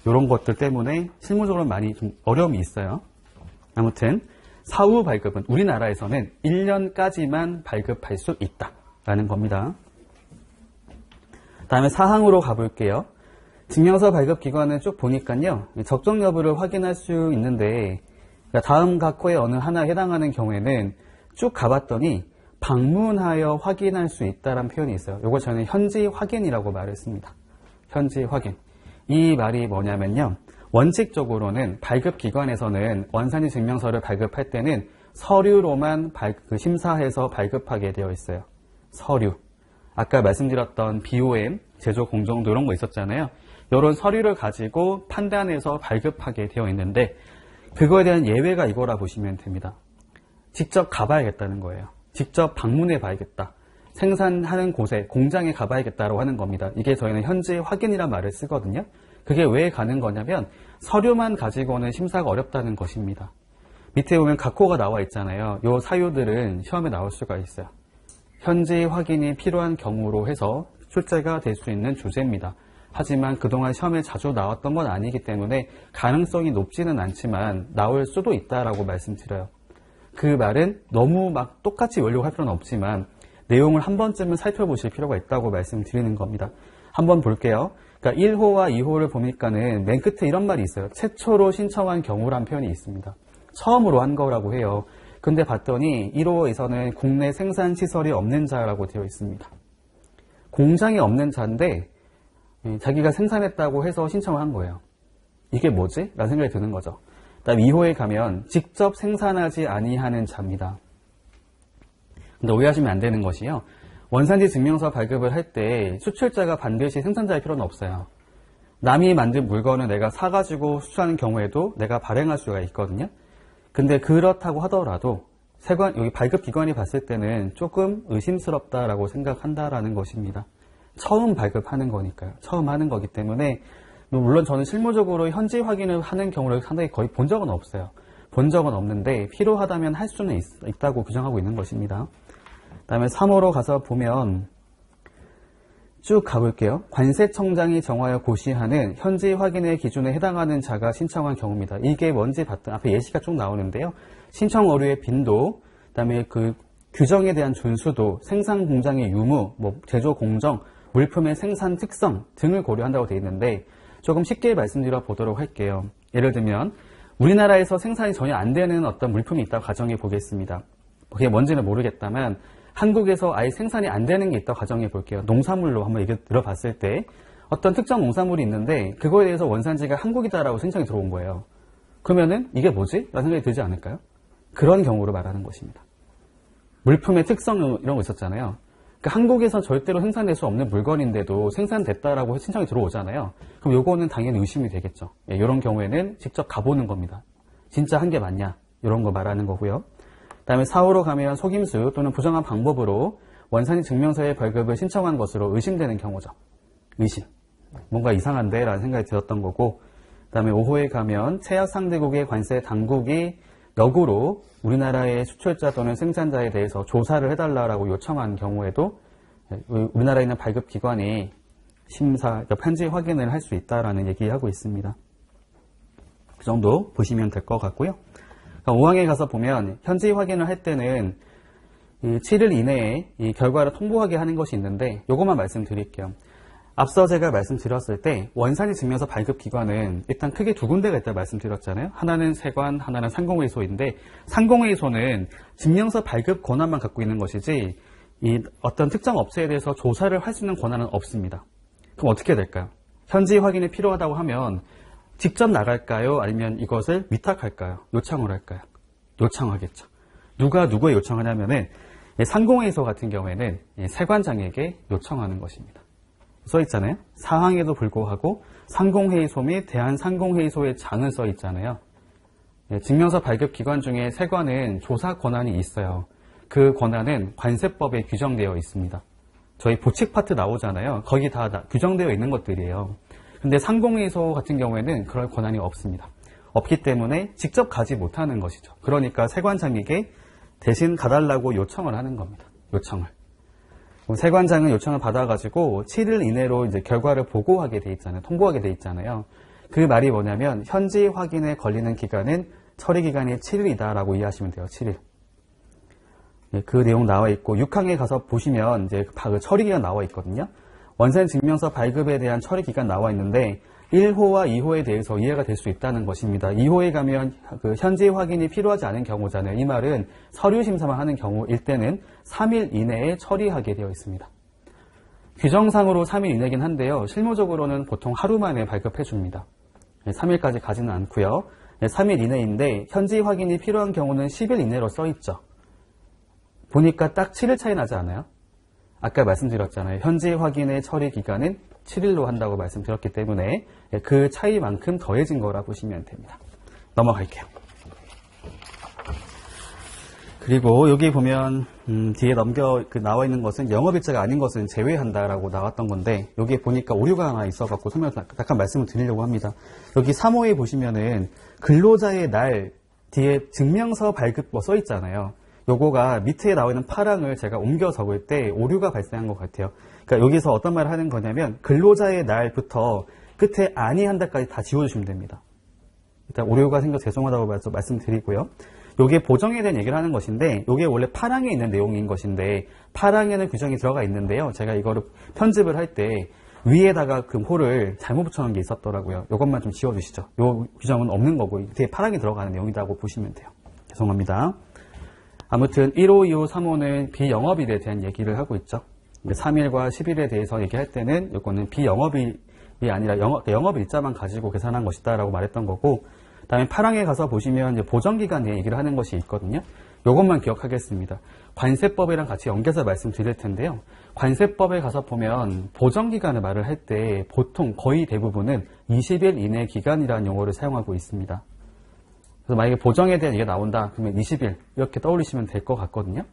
이런 것들 때문에 실무적으로 많이 좀 어려움이 있어요. 아무튼 사후 발급은 우리나라에서는 1년까지만 발급할 수 있다라는 겁니다. 다음에 4항으로 가볼게요. 증명서 발급 기관을 쭉 보니까요, 적정 여부를 확인할 수 있는데, 다음 각 호의 어느 하나에 해당하는 경우에는 쭉 가봤더니 방문하여 확인할 수 있다는 표현이 있어요. 이걸 저는 현지 확인이라고 말을 씁니다. 현지 확인. 이 말이 뭐냐면요, 원칙적으로는 발급기관에서는 원산지 증명서를 발급할 때는 서류로만 심사해서 발급하게 되어 있어요. 서류. 아까 말씀드렸던 BOM, 제조 공정도 이런 거 있었잖아요. 이런 서류를 가지고 판단해서 발급하게 되어 있는데, 그거에 대한 예외가 이거라 보시면 됩니다. 직접 가봐야겠다는 거예요. 직접 방문해 봐야겠다. 생산하는 곳에, 공장에 가봐야겠다고 하는 겁니다. 이게 저희는 현지 확인이란 말을 쓰거든요. 그게 왜 가는 거냐면 서류만 가지고는 심사가 어렵다는 것입니다. 밑에 보면 각호가 나와 있잖아요. 이 사유들은 시험에 나올 수가 있어요. 현지 확인이 필요한 경우로 해서 출제가 될 수 있는 주제입니다. 하지만 그동안 시험에 자주 나왔던 건 아니기 때문에 가능성이 높지는 않지만 나올 수도 있다라고 말씀드려요. 그 말은 너무 막 똑같이 외우려고 할 필요는 없지만 내용을 한 번쯤은 살펴보실 필요가 있다고 말씀드리는 겁니다. 한번 볼게요. 그러니까 1호와 2호를 보니까는 맨 끝에 이런 말이 있어요. 최초로 신청한 경우란 표현이 있습니다. 처음으로 한 거라고 해요. 근데 봤더니 1호에서는 국내 생산시설이 없는 자라고 되어 있습니다. 공장이 없는 자인데 자기가 생산했다고 해서 신청을 한 거예요. 이게 뭐지? 라는 생각이 드는 거죠. 그다음 2호에 가면 직접 생산하지 아니하는 자입니다. 근데 오해하시면 안 되는 것이요. 원산지 증명서 발급을 할 때 수출자가 반드시 생산자일 필요는 없어요. 남이 만든 물건을 내가 사가지고 수출하는 경우에도 내가 발행할 수가 있거든요. 근데 그렇다고 하더라도 여기 발급기관이 봤을 때는 조금 의심스럽다라고 생각한다라는 것입니다. 처음 발급하는 거니까요. 처음 하는 거기 때문에 물론 저는 실무적으로 현지 확인을 하는 경우를 상당히 거의 본 적은 없어요. 본 적은 없는데 필요하다면 할 수는 있다고 규정하고 있는 것입니다. 그 다음에 3호로 가서 보면 쭉 가볼게요. 관세청장이 정하여 고시하는 현지 확인의 기준에 해당하는 자가 신청한 경우입니다. 이게 뭔지 봤더니 앞에 예시가 쭉 나오는데요. 신청 어류의 빈도, 그 다음에 그 규정에 대한 준수도, 생산 공장의 유무, 제조 공정, 물품의 생산 특성 등을 고려한다고 되어 있는데 조금 쉽게 말씀드려 보도록 할게요. 예를 들면 우리나라에서 생산이 전혀 안 되는 어떤 물품이 있다고 가정해 보겠습니다. 그게 뭔지는 모르겠다만 한국에서 아예 생산이 안 되는 게 있다고 가정해 볼게요. 농산물로 한번 얘기 들어봤을 때 어떤 특정 농산물이 있는데 그거에 대해서 원산지가 한국이다라고 신청이 들어온 거예요. 그러면은 이게 뭐지? 라는 생각이 들지 않을까요? 그런 경우를 말하는 것입니다. 물품의 특성 이런 거 있었잖아요. 그러니까 한국에서 절대로 생산될 수 없는 물건인데도 생산됐다라고 신청이 들어오잖아요. 그럼 요거는 당연히 의심이 되겠죠. 이런 경우에는 직접 가보는 겁니다. 진짜 한 게 맞냐? 이런 거 말하는 거고요. 그 다음에 4호로 가면 속임수 또는 부정한 방법으로 원산지 증명서의 발급을 신청한 것으로 의심되는 경우죠. 의심. 뭔가 이상한데? 라는 생각이 들었던 거고, 그 다음에 5호에 가면 체약 상대국의 관세 당국이 역으로 우리나라의 수출자 또는 생산자에 대해서 조사를 해달라고 요청한 경우에도 우리나라에 있는 발급기관이 편지 확인을 할 수 있다라는 얘기하고 있습니다. 그 정도 보시면 될 것 같고요. 5항에 가서 보면 현지 확인을 할 때는 7일 이내에 이 결과를 통보하게 하는 것이 있는데 이것만 말씀드릴게요. 앞서 제가 말씀드렸을 때 원산지 증명서 발급기관은 일단 크게 두 군데가 있다고 말씀드렸잖아요. 하나는 세관, 하나는 상공회의소인데 상공회의소는 증명서 발급 권한만 갖고 있는 것이지 이 어떤 특정 업체에 대해서 조사를 할 수 있는 권한은 없습니다. 그럼 어떻게 될까요? 현지 확인이 필요하다고 하면 직접 나갈까요? 아니면 이것을 위탁할까요? 요청을 할까요? 요청하겠죠. 누가 누구에 요청하냐면은 상공회의소 같은 경우에는 세관장에게 요청하는 것입니다. 써 있잖아요. 사항에도 불구하고 상공회의소 및 대한상공회의소의 장은 써 있잖아요. 증명서 발급 기관 중에 세관은 조사 권한이 있어요. 그 권한은 관세법에 규정되어 있습니다. 저희 보칙 파트 나오잖아요. 거기 다 규정되어 있는 것들이에요. 근데 상공회의소 같은 경우에는 그럴 권한이 없습니다. 없기 때문에 직접 가지 못하는 것이죠. 그러니까 세관장에게 대신 가달라고 요청을 하는 겁니다. 요청을. 세관장은 요청을 받아가지고 7일 이내로 이제 결과를 보고하게 돼 있잖아요. 통보하게 돼 있잖아요. 그 말이 뭐냐면 현지 확인에 걸리는 기간은 처리 기간이 7일이다라고 이해하시면 돼요. 7일. 그 내용 나와 있고 6항에 가서 보시면 이제 그 처리 기간 나와 있거든요. 원산지 증명서 발급에 대한 처리 기간 나와 있는데 1호와 2호에 대해서 이해가 될 수 있다는 것입니다. 2호에 가면 그 현지 확인이 필요하지 않은 경우잖아요. 이 말은 서류 심사만 하는 경우일 때는 3일 이내에 처리하게 되어 있습니다. 규정상으로 3일 이내긴 한데요. 실무적으로는 보통 하루 만에 발급해 줍니다. 3일까지 가지는 않고요. 3일 이내인데 현지 확인이 필요한 경우는 10일 이내로 써 있죠. 보니까 딱 7일 차이 나지 않아요? 아까 말씀드렸잖아요. 현지 확인의 처리 기간은 7일로 한다고 말씀드렸기 때문에 그 차이만큼 더해진 거라 보시면 됩니다. 넘어갈게요. 그리고 여기 보면 뒤에 나와 있는 것은 영업일자가 아닌 것은 제외한다라고 나왔던 건데, 여기에 보니까 오류가 하나 있어갖고 잠깐 말씀을 드리려고 합니다. 여기 3호에 보시면은 근로자의 날 뒤에 증명서 발급부 써 있잖아요. 요거가 밑에 나와 있는 파랑을 제가 옮겨 적을 때 오류가 발생한 것 같아요. 그러니까 여기서 어떤 말을 하는 거냐면, 근로자의 날부터 끝에 아니한다까지 다 지워주시면 됩니다. 일단 오류가 생겨서 죄송하다고 말씀드리고요. 요게 보정에 대한 얘기를 하는 것인데, 요게 원래 파랑에 있는 내용인 것인데, 파랑에는 규정이 들어가 있는데요. 제가 이거를 편집을 할 때 위에다가 금호를 잘못 붙여놓은 게 있었더라고요. 요것만 좀 지워주시죠. 요 규정은 없는 거고, 뒤에 파랑이 들어가는 내용이라고 보시면 돼요. 죄송합니다. 아무튼 1호, 2호, 3호는 비영업일에 대한 얘기를 하고 있죠. 3일과 10일에 대해서 얘기할 때는 요거는 비영업일이 아니라 영업일자만 가지고 계산한 것이다 라고 말했던 거고, 그 다음에 파랑에 가서 보시면 이제 보정기간에 얘기를 하는 것이 있거든요. 요것만 기억하겠습니다. 관세법이랑 같이 연계해서 말씀드릴 텐데요. 관세법에 가서 보면 보정기간을 말을 할 때 보통 거의 대부분은 20일 이내 기간이라는 용어를 사용하고 있습니다. 그래서 만약에 보정에 대한 얘기가 나온다 그러면 20일 이렇게 떠올리시면 될 것 같거든요.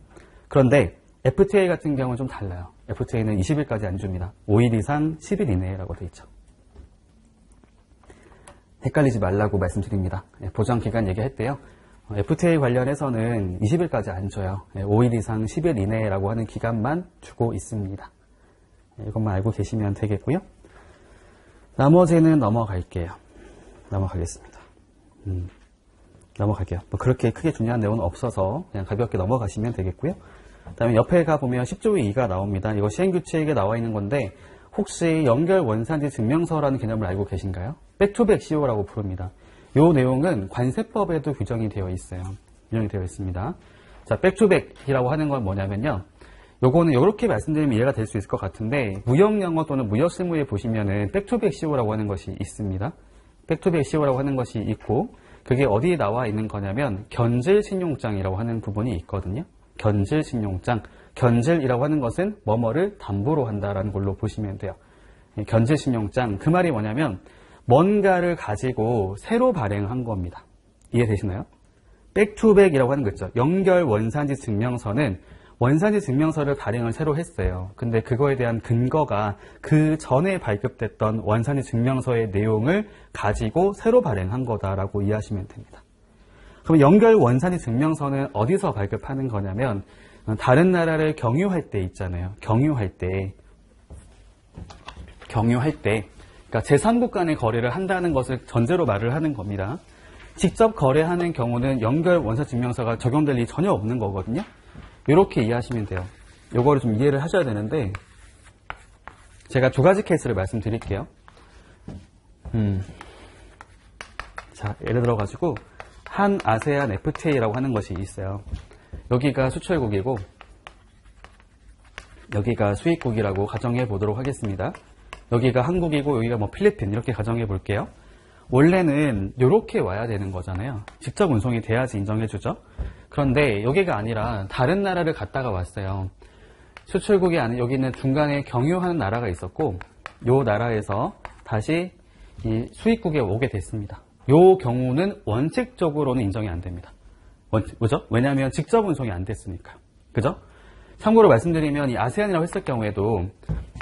그런데 FTA 같은 경우는 좀 달라요. FTA는 20일까지 안 줍니다. 5일 이상 10일 이내라고 되어 있죠. 헷갈리지 말라고 말씀드립니다. 보정기간 얘기할 때요. FTA 관련해서는 20일까지 안 줘요. 5일 이상 10일 이내라고 하는 기간만 주고 있습니다. 이것만 알고 계시면 되겠고요. 나머지는 넘어갈게요. 넘어가겠습니다. 넘어갈게요. 뭐 그렇게 크게 중요한 내용은 없어서 그냥 가볍게 넘어가시면 되겠고요. 그 다음에 옆에 가보면 10조의 2가 나옵니다. 이거 시행규칙에 나와 있는 건데, 혹시 연결 원산지 증명서라는 개념을 알고 계신가요? 백투백 CO라고 부릅니다. 이 내용은 관세법에도 규정이 되어 있어요. 규정이 되어 있습니다. 자, 백투백이라고 하는 건 뭐냐면요. 요거는 이렇게 말씀드리면 이해가 될 수 있을 것 같은데, 무역영어 또는 무역실무에 보시면은 백투백 CO라고 하는 것이 있습니다. 백투백 CO라고 하는 것이 있고, 그게 어디에 나와 있는 거냐면 견질신용장이라고 하는 부분이 있거든요. 견질신용장. 견질이라고 하는 것은 뭐뭐를 담보로 한다라는 걸로 보시면 돼요. 견질신용장, 그 말이 뭐냐면 뭔가를 가지고 새로 발행한 겁니다. 이해되시나요? 백투백이라고 하는 거 있죠. 연결 원산지 증명서는 원산지 증명서를 발행을 새로 했어요. 근데 그거에 대한 근거가 그 전에 발급됐던 원산지 증명서의 내용을 가지고 새로 발행한 거다라고 이해하시면 됩니다. 그럼 연결 원산지 증명서는 어디서 발급하는 거냐면, 다른 나라를 경유할 때 있잖아요. 경유할 때. 그러니까 제3국 간의 거래를 한다는 것을 전제로 말을 하는 겁니다. 직접 거래하는 경우는 연결 원산지 증명서가 적용될 일이 전혀 없는 거거든요. 이렇게 이해하시면 돼요. 요거를 좀 이해를 하셔야 되는데, 제가 두 가지 케이스를 말씀드릴게요. 자, 예를 들어가지고 한 아세안 FTA라고 하는 것이 있어요. 여기가 수출국이고 여기가 수입국이라고 가정해 보도록 하겠습니다. 여기가 한국이고 여기가 뭐 필리핀 이렇게 가정해 볼게요. 원래는 이렇게 와야 되는 거잖아요. 직접 운송이 돼야지 인정해 주죠. 그런데 여기가 아니라 다른 나라를 갔다가 왔어요. 수출국이 아닌 여기는 중간에 경유하는 나라가 있었고, 이 나라에서 다시 이 수입국에 오게 됐습니다. 이 경우는 원칙적으로는 인정이 안 됩니다. 그죠? 왜냐하면 직접 운송이 안 됐으니까. 그죠? 참고로 말씀드리면 이 아세안이라고 했을 경우에도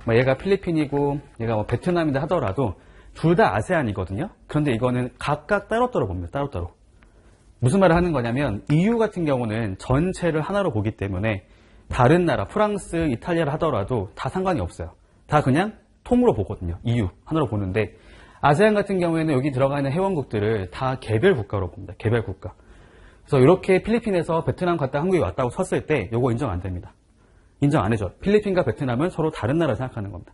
뭐 얘가 필리핀이고 얘가 뭐 베트남이다 하더라도 둘 다 아세안이거든요. 그런데 이거는 각각 따로따로 봅니다. 따로따로. 무슨 말을 하는 거냐면 EU 같은 경우는 전체를 하나로 보기 때문에 다른 나라, 프랑스, 이탈리아를 하더라도 다 상관이 없어요. 다 그냥 통으로 보거든요. EU 하나로 보는데, 아세안 같은 경우에는 여기 들어가 있는 회원국들을 다 개별 국가로 봅니다. 개별 국가. 그래서 이렇게 필리핀에서 베트남 갔다 한국에 왔다고 쳤을 때 이거 인정 안 됩니다. 인정 안 해줘. 필리핀과 베트남은 서로 다른 나라를 생각하는 겁니다.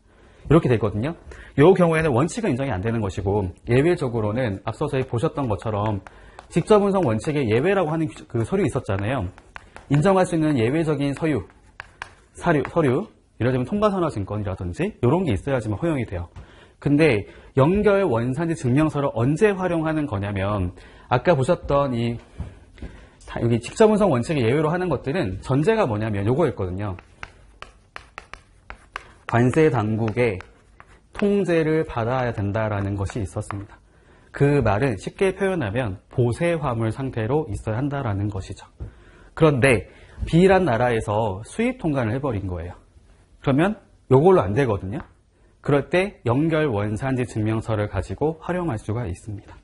이렇게 되거든요. 이 경우에는 원칙은 인정이 안 되는 것이고, 예외적으로는 앞서 저희 보셨던 것처럼 직접 운송 원칙의 예외라고 하는 그 서류 있었잖아요. 인정할 수 있는 예외적인 서류, 예를 들면 통과선언 증권이라든지 이런 게 있어야지만 허용이 돼요. 근데 연결 원산지 증명서를 언제 활용하는 거냐면, 아까 보셨던 여기 직접 운송 원칙의 예외로 하는 것들은 전제가 뭐냐면 요거였거든요. 관세 당국의 통제를 받아야 된다라는 것이 있었습니다. 그 말은 쉽게 표현하면 보세 화물 상태로 있어야 한다라는 것이죠. 그런데 B란 나라에서 수입 통관을 해버린 거예요. 그러면 요걸로 안 되거든요. 그럴 때 연결 원산지 증명서를 가지고 활용할 수가 있습니다.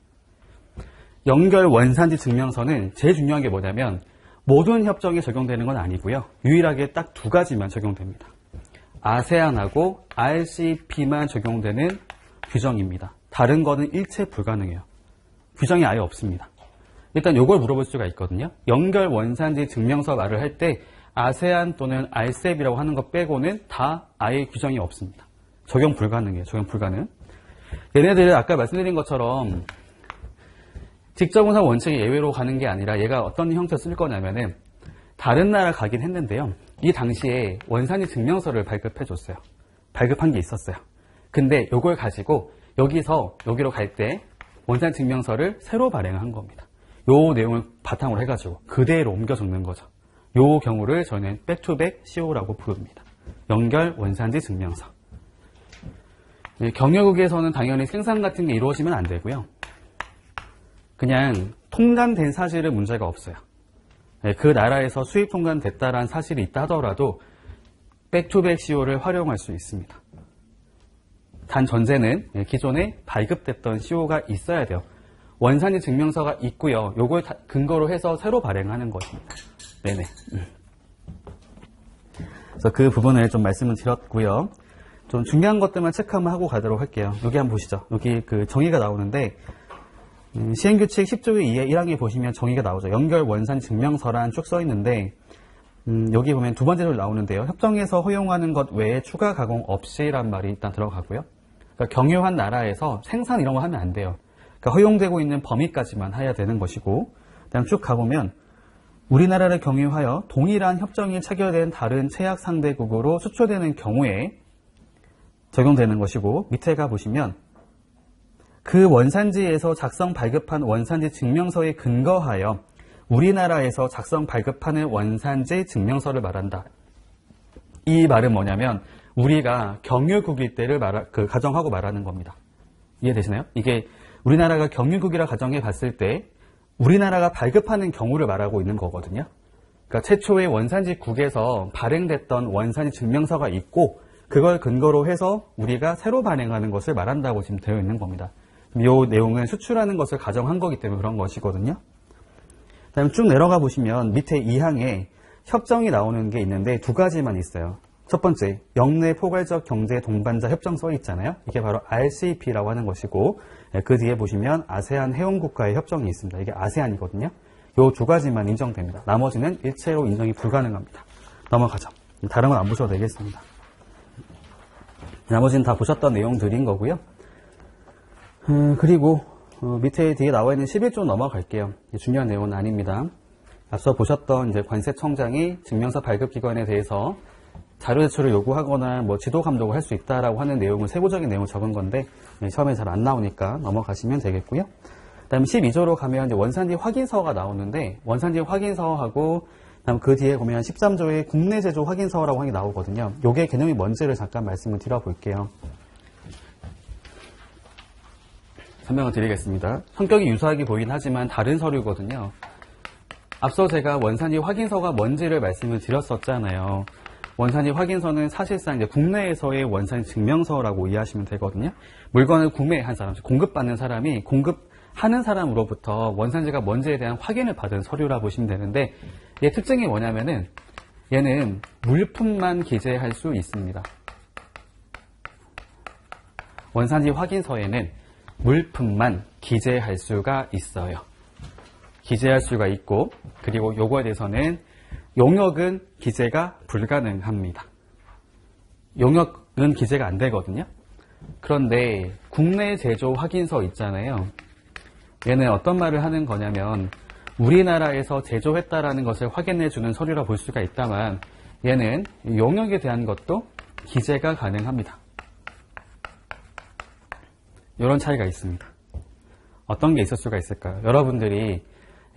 연결 원산지 증명서는 제일 중요한 게 뭐냐면 모든 협정에 적용되는 건 아니고요. 유일하게 딱 두 가지만 적용됩니다. 아세안하고 RCEP만 적용되는 규정입니다. 다른 거는 일체 불가능해요. 규정이 아예 없습니다. 일단 요걸 물어볼 수가 있거든요. 연결 원산지 증명서 말을 할 때 아세안 또는 RCEP이라고 하는 것 빼고는 다 아예 규정이 없습니다. 적용 불가능해요. 적용 불가능. 얘네들은 아까 말씀드린 것처럼 직접운송 원칙이 예외로 가는 게 아니라 얘가 어떤 형태를 쓸 거냐면은 다른 나라 가긴 했는데요. 이 당시에 원산지 증명서를 발급해줬어요. 발급한 게 있었어요. 근데 요걸 가지고 여기서 여기로 갈 때 원산지 증명서를 새로 발행한 겁니다. 요 내용을 바탕으로 해가지고 그대로 옮겨 적는 거죠. 요 경우를 저희는 백투백 CO라고 부릅니다. 연결 원산지 증명서. 경유국에서는 당연히 생산 같은 게 이루어지면 안 되고요. 그냥 통관된 사실은 문제가 없어요. 그 나라에서 수입 통관됐다라는 사실이 있다 하더라도 백투백 CO를 활용할 수 있습니다. 단 전제는 기존에 발급됐던 CO가 있어야 돼요. 원산지 증명서가 있고요. 요걸 근거로 해서 새로 발행하는 것입니다. 네네. 그래서 그 부분을 좀 말씀을 드렸고요. 좀 중요한 것들만 체크 한번 하고 가도록 할게요. 여기 한번 보시죠. 여기 그 정의가 나오는데 시행규칙 10조의 2의 1항에 보시면 정의가 나오죠. 연결 원산지 증명서란 쭉 써 있는데 여기 보면 두 번째로 나오는데요. 협정에서 허용하는 것 외에 추가 가공 없이란 말이 일단 들어가고요. 그러니까 경유한 나라에서 생산 이런 거 하면 안 돼요. 그러니까 허용되고 있는 범위까지만 해야 되는 것이고, 그다음 쭉 가보면 우리나라를 경유하여 동일한 협정이 체결된 다른 체약 상대국으로 수출되는 경우에 적용되는 것이고, 밑에 가보시면 그 원산지에서 작성 발급한 원산지 증명서에 근거하여 우리나라에서 작성 발급하는 원산지 증명서를 말한다. 이 말은 뭐냐면 우리가 경유국일 때를 가정하고 말하는 겁니다. 이해되시나요? 이게 우리나라가 경유국이라 가정해 봤을 때 우리나라가 발급하는 경우를 말하고 있는 거거든요. 그러니까 최초의 원산지국에서 발행됐던 원산지 증명서가 있고 그걸 근거로 해서 우리가 새로 발행하는 것을 말한다고 지금 되어 있는 겁니다. 이 내용은 수출하는 것을 가정한 거기 때문에 그런 것이거든요. 그다음에 쭉 내려가 보시면 밑에 2항에 협정이 나오는 게 있는데 두 가지만 있어요. 첫 번째, 영내 포괄적 경제 동반자 협정 써 있잖아요. 이게 바로 RCEP라고 하는 것이고 그 뒤에 보시면 아세안 회원국가의 협정이 있습니다. 이게 아세안이거든요. 이 두 가지만 인정됩니다. 나머지는 일체로 인정이 불가능합니다. 넘어가죠. 다른 건 안 보셔도 되겠습니다. 나머지는 다 보셨던 내용들인 거고요. 그리고 밑에 뒤에 나와 있는 11조 넘어갈게요. 중요한 내용은 아닙니다. 앞서 보셨던 이제 관세청장이 증명서 발급 기관에 대해서 자료 제출을 요구하거나 뭐 지도 감독을 할 수 있다라고 하는 내용을 세부적인 내용을 적은 건데 처음에 잘 안 나오니까 넘어가시면 되겠고요. 그다음에 12조로 가면 이제 원산지 확인서가 나오는데 원산지 확인서하고 그다음 그 뒤에 보면 13조에 국내 제조 확인서라고 하는 게 나오거든요. 요게 개념이 뭔지를 잠깐 말씀을 드려볼게요. 설명을 드리겠습니다. 성격이 유사하게 보이긴 하지만 다른 서류거든요. 앞서 제가 원산지 확인서가 뭔지를 말씀을 드렸었잖아요. 원산지 확인서는 사실상 이제 국내에서의 원산지 증명서라고 이해하시면 되거든요. 물건을 구매한 사람, 공급받는 사람이 공급하는 사람으로부터 원산지가 뭔지에 대한 확인을 받은 서류라 보시면 되는데 얘 특징이 뭐냐면은 얘는 물품만 기재할 수 있습니다. 원산지 확인서에는 물품만 기재할 수가 있어요. 기재할 수가 있고 그리고 요거에 대해서는 용역은 기재가 불가능합니다. 용역은 기재가 안 되거든요. 그런데 국내 제조 확인서 있잖아요. 얘는 어떤 말을 하는 거냐면 우리나라에서 제조했다라는 것을 확인해주는 서류라 볼 수가 있다만 얘는 용역에 대한 것도 기재가 가능합니다. 이런 차이가 있습니다. 어떤 게 있을 수가 있을까요? 여러분들이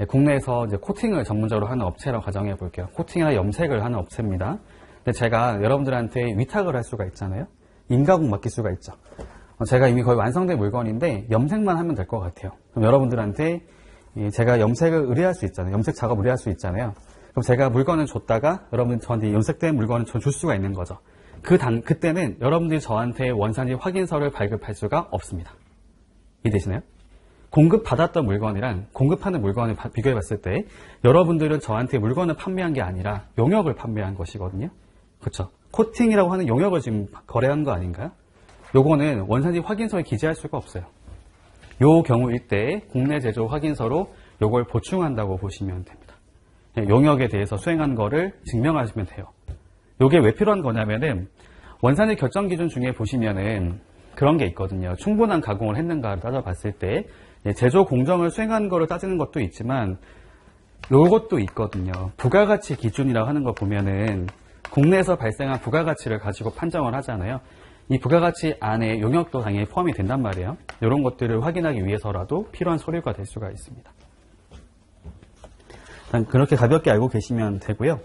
국내에서 이제 코팅을 전문적으로 하는 업체라고 가정해 볼게요. 코팅이나 염색을 하는 업체입니다. 근데 제가 여러분들한테 위탁을 할 수가 있잖아요. 인가공 맡길 수가 있죠. 제가 이미 거의 완성된 물건인데 염색만 하면 될 것 같아요. 그럼 여러분들한테 제가 염색을 의뢰할 수 있잖아요. 염색 작업 의뢰할 수 있잖아요. 그럼 제가 물건을 줬다가 여러분들 저한테 연색된 물건을 줄 수가 있는 거죠. 그때는 여러분들이 저한테 원산지 확인서를 발급할 수가 없습니다. 이해되시나요? 공급받았던 물건이랑 공급하는 물건을 비교해 봤을 때 여러분들은 저한테 물건을 판매한 게 아니라 용역을 판매한 것이거든요. 그렇죠? 코팅이라고 하는 용역을 지금 거래한 거 아닌가요? 요거는 원산지 확인서에 기재할 수가 없어요. 요 경우일 때 국내 제조 확인서로 요걸 보충한다고 보시면 됩니다. 용역에 대해서 수행한 거를 증명하시면 돼요. 요게 왜 필요한 거냐면은 원산지 결정 기준 중에 보시면은 그런 게 있거든요. 충분한 가공을 했는가를 따져봤을 때 제조 공정을 수행한 거를 따지는 것도 있지만 요것도 있거든요. 부가가치 기준이라고 하는 거 보면은 국내에서 발생한 부가가치를 가지고 판정을 하잖아요. 이 부가가치 안에 용역도 당연히 포함이 된단 말이에요. 이런 것들을 확인하기 위해서라도 필요한 서류가 될 수가 있습니다. 일단 그렇게 가볍게 알고 계시면 되고요.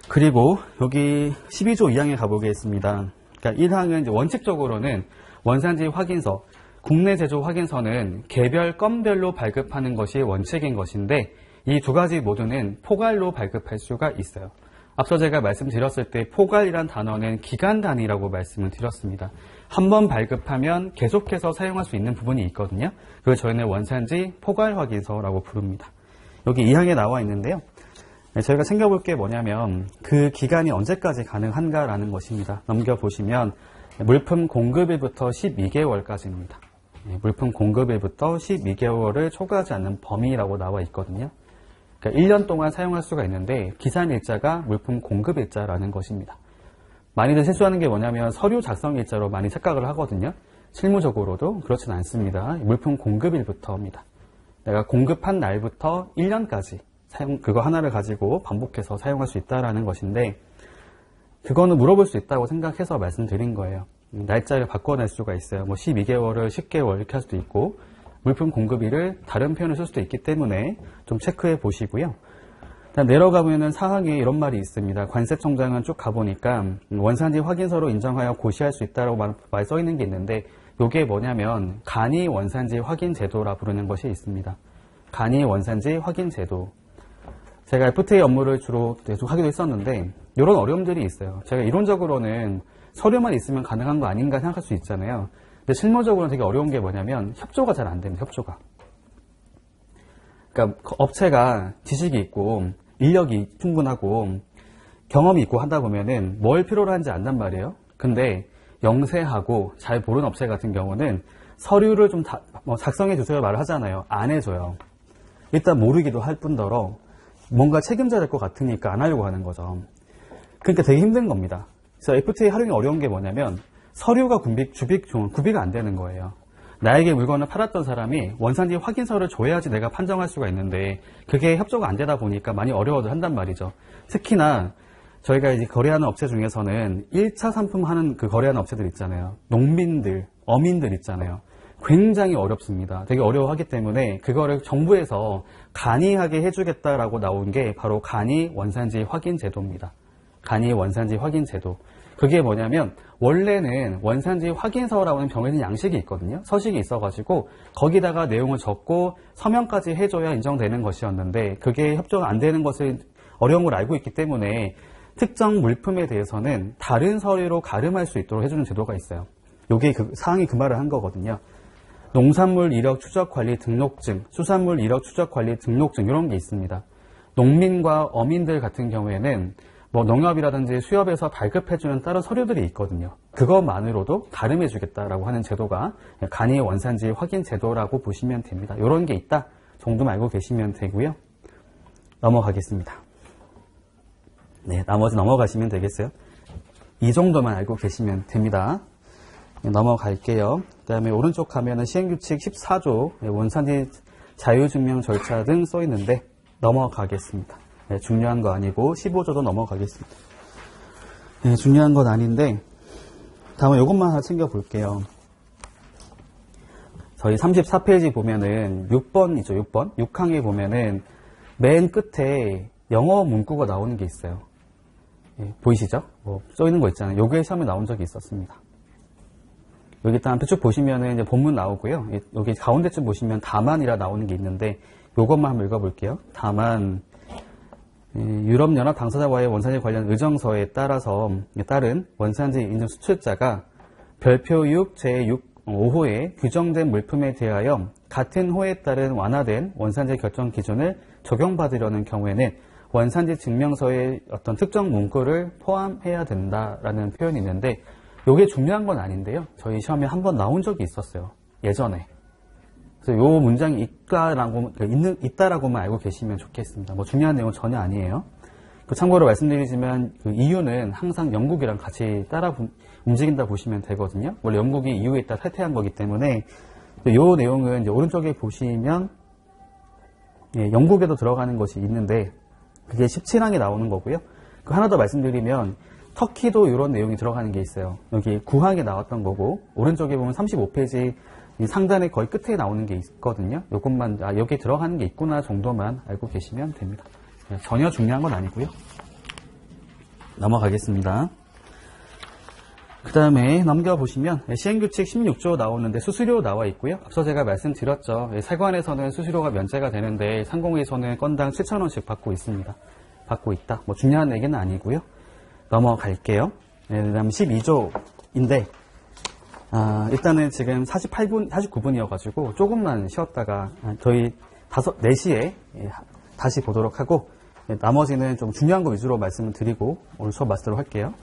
그리고 여기 12조 2항에 가보겠습니다. 그러니까 1항은 이제 원칙적으로는 원산지 확인서, 국내 제조 확인서는 개별 건별로 발급하는 것이 원칙인 것인데 이 두 가지 모두는 포괄로 발급할 수가 있어요. 앞서 제가 말씀드렸을 때 포괄이란 단어는 기간 단위라고 말씀을 드렸습니다. 한 번 발급하면 계속해서 사용할 수 있는 부분이 있거든요. 그걸 저희는 원산지 포괄 확인서라고 부릅니다. 여기 2항에 나와 있는데요. 저희가 챙겨볼 게 뭐냐면 그 기간이 언제까지 가능한가라는 것입니다. 넘겨보시면 물품 공급일부터 12개월까지입니다. 물품 공급일부터 12개월을 초과하지 않는 범위라고 나와 있거든요. 그러니까 1년 동안 사용할 수가 있는데 기산일자가 물품 공급일자라는 것입니다. 많이들 실수하는 게 뭐냐면 서류 작성일자로 많이 착각을 하거든요. 실무적으로도 그렇진 않습니다. 물품 공급일부터입니다. 내가 공급한 날부터 1년까지 그거 하나를 가지고 반복해서 사용할 수 있다는 것인데 그거는 물어볼 수 있다고 생각해서 말씀드린 거예요. 날짜를 바꿔낼 수가 있어요. 뭐 12개월을 10개월 이렇게 할 수도 있고 물품 공급일을 다른 표현을 쓸 수도 있기 때문에 좀 체크해 보시고요. 내려가 보면 사항에 이런 말이 있습니다. 관세청장은 쭉 가보니까 원산지 확인서로 인정하여 고시할 수 있다고 말 써 있는 게 있는데 이게 뭐냐면 간이 원산지 확인 제도라 부르는 것이 있습니다. 간이 원산지 확인 제도. 제가 FTA 업무를 주로 계속 하기도 했었는데 이런 어려움들이 있어요. 제가 이론적으로는 서류만 있으면 가능한 거 아닌가 생각할 수 있잖아요. 근데 실무적으로는 되게 어려운 게 뭐냐면 협조가 잘 안 됩니다. 협조가. 그러니까 업체가 지식이 있고 인력이 충분하고 경험이 있고 하다 보면은 뭘 필요로 하는지 안단 말이에요. 근데 영세하고 잘 모르는 업체 같은 경우는 서류를 좀 작성해 주세요 말을 하잖아요. 안 해줘요. 일단 모르기도 할 뿐더러 뭔가 책임져야 될 것 같으니까 안 하려고 하는 거죠. 그러니까 되게 힘든 겁니다. 그래서 FTA 활용이 어려운 게 뭐냐면 서류가 구비가 안 되는 거예요. 나에게 물건을 팔았던 사람이 원산지 확인서를 줘야지 내가 판정할 수가 있는데 그게 협조가 안 되다 보니까 많이 어려워도 한단 말이죠. 특히나 저희가 이제 거래하는 업체 중에서는 1차 상품 하는 그 거래하는 업체들 있잖아요. 농민들, 어민들 있잖아요. 굉장히 어렵습니다. 되게 어려워하기 때문에 그거를 정부에서 간이하게 해주겠다라고 나온 게 바로 간이 원산지 확인 제도입니다. 간이 원산지 확인 제도. 그게 뭐냐면 원래는 원산지 확인서라고 하는 병에 있는 양식이 있거든요. 서식이 있어가지고 거기다가 내용을 적고 서명까지 해줘야 인정되는 것이었는데 그게 협조가 안 되는 것을 어려운 걸 알고 있기 때문에 특정 물품에 대해서는 다른 서류로 가름할 수 있도록 해주는 제도가 있어요. 이게 사항이 그 말을 한 거거든요. 농산물 이력 추적 관리 등록증, 수산물 이력 추적 관리 등록증 이런 게 있습니다. 농민과 어민들 같은 경우에는 뭐 농협이라든지 수협에서 발급해주는 다른 서류들이 있거든요. 그것만으로도 가름해주겠다라고 하는 제도가 간이 원산지 확인 제도라고 보시면 됩니다. 이런 게 있다 정도만 알고 계시면 되고요. 넘어가겠습니다. 네, 나머지 넘어가시면 되겠어요. 이 정도만 알고 계시면 됩니다. 네, 넘어갈게요. 그 다음에 오른쪽 가면은 시행규칙 14조 원산지 자유증명 절차 등 써 있는데 넘어가겠습니다. 네, 중요한 거 아니고 15조도 넘어가겠습니다. 네, 중요한 건 아닌데 다음은 이것만 하나 챙겨볼게요. 저희 34페이지 보면은 6번이죠. 6번. 6항에 보면은 맨 끝에 영어 문구가 나오는 게 있어요. 예, 보이시죠? 써 있는 거 있잖아요. 요게 시험에 나온 적이 있었습니다. 여기 일단 쭉 보시면은 이제 본문 나오고요. 여기 가운데쯤 보시면 다만이라 나오는 게 있는데 요것만 한번 읽어볼게요. 다만 유럽연합 당사자와의 원산지 관련 의정서에 따른 원산지 인증 수출자가 별표 6 제6-5호에 규정된 물품에 대하여 같은 호에 따른 완화된 원산지 결정 기준을 적용받으려는 경우에는 원산지 증명서에 어떤 특정 문구를 포함해야 된다라는 표현이 있는데 이게 중요한 건 아닌데요. 저희 시험에 한번 나온 적이 있었어요. 예전에. 그래서 이 문장이 있다라고만 알고 계시면 좋겠습니다. 뭐 중요한 내용은 전혀 아니에요. 참고로 말씀드리지만 그 이유는 항상 영국이랑 같이 움직인다 보시면 되거든요. 원래 영국이 이유에 따라 탈퇴한 거기 때문에 이 내용은 이제 오른쪽에 보시면 영국에도 들어가는 것이 있는데 그게 17항에 나오는 거고요. 그 하나 더 말씀드리면 터키도 이런 내용이 들어가는 게 있어요. 여기 9항에 나왔던 거고 오른쪽에 보면 35페이지 상단에 거의 끝에 나오는 게 있거든요. 요것만 여기 들어가는 게 있구나 정도만 알고 계시면 됩니다. 전혀 중요한 건 아니고요. 넘어가겠습니다. 그 다음에 넘겨보시면 시행규칙 16조 나오는데 수수료 나와 있고요. 앞서 제가 말씀드렸죠. 세관에서는 수수료가 면제가 되는데 상공에서는 건당 7,000원씩 받고 있습니다. 받고 있다. 뭐 중요한 얘기는 아니고요. 넘어갈게요. 그 다음 12조인데 일단은 지금 49분이어가지고 조금만 쉬었다가 저희 4시에 다시 보도록 하고 나머지는 좀 중요한 거 위주로 말씀을 드리고 오늘 수업 마치도록 할게요.